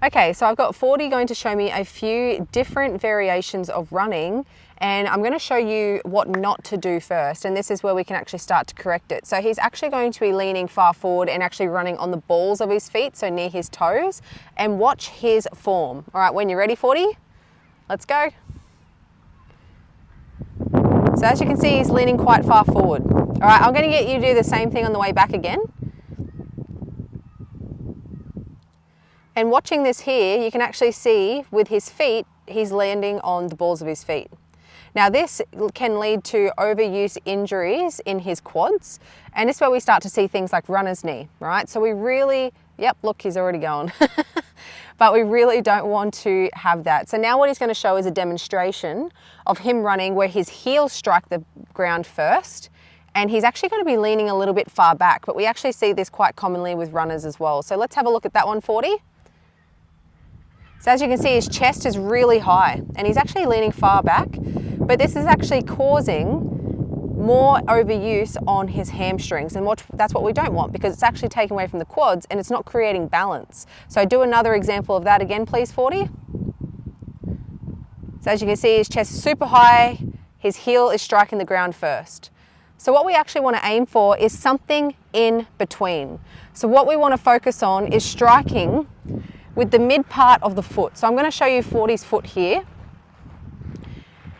Okay, so I've got 40 going to show me a few different variations of running, and I'm going to show you what not to do first, and this is where we can actually start to correct it. So he's actually going to be leaning far forward and actually running on the balls of his feet, so near his toes, and watch his form. All right, when you're ready, 40, let's go. So as you can see, he's leaning quite far forward. All right, I'm going to get you to do the same thing on the way back again. And watching this here, you can actually see with his feet, he's landing on the balls of his feet. Now this can lead to overuse injuries in his quads, and this is where we start to see things like runner's knee, right? So we really, yep, look, he's already gone. But we really don't want to have that. So now what he's going to show is a demonstration of him running where his heels strike the ground first, and he's actually going to be leaning a little bit far back, but we actually see this quite commonly with runners as well. So let's have a look at that one, 40. So as you can see, his chest is really high and he's actually leaning far back, but this is actually causing more overuse on his hamstrings, and that's what we don't want, because it's actually taking away from the quads and it's not creating balance. So do another example of that again, please, 40. So as you can see, his chest is super high, his heel is striking the ground first. So what we actually want to aim for is something in between. So what we want to focus on is striking with the mid part of the foot. So I'm going to show you 40's foot here.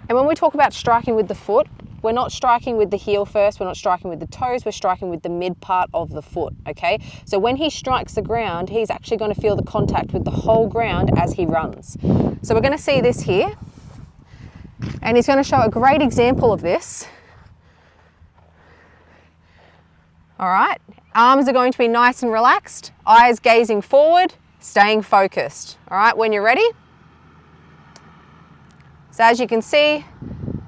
And when we talk about striking with the foot, we're not striking with the heel first, we're not striking with the toes, we're striking with the mid part of the foot, okay? So when he strikes the ground, he's actually going to feel the contact with the whole ground as he runs. So we're going to see this here, and he's going to show a great example of this. All right, arms are going to be nice and relaxed, eyes gazing forward, staying focused. All right, when you're ready. So as you can see,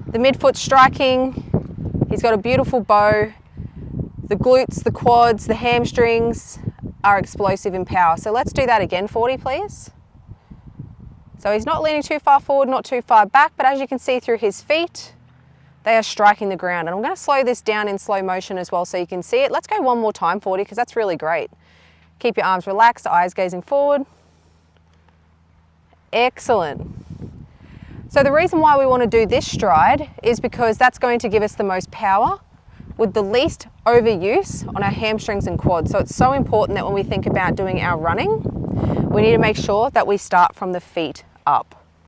the midfoot striking, he's got a beautiful bow. The glutes, the quads, the hamstrings are explosive in power. So let's do that again, 40 please. So he's not leaning too far forward, not too far back, but as you can see through his feet, they are striking the ground. And I'm going to slow this down in slow motion as well so you can see it. Let's go one more time, 40, because that's really great. Keep your arms relaxed, eyes gazing forward. Excellent. So the reason why we want to do this stride is because that's going to give us the most power with the least overuse on our hamstrings and quads. So it's so important that when we think about doing our running, we need to make sure that we start from the feet up.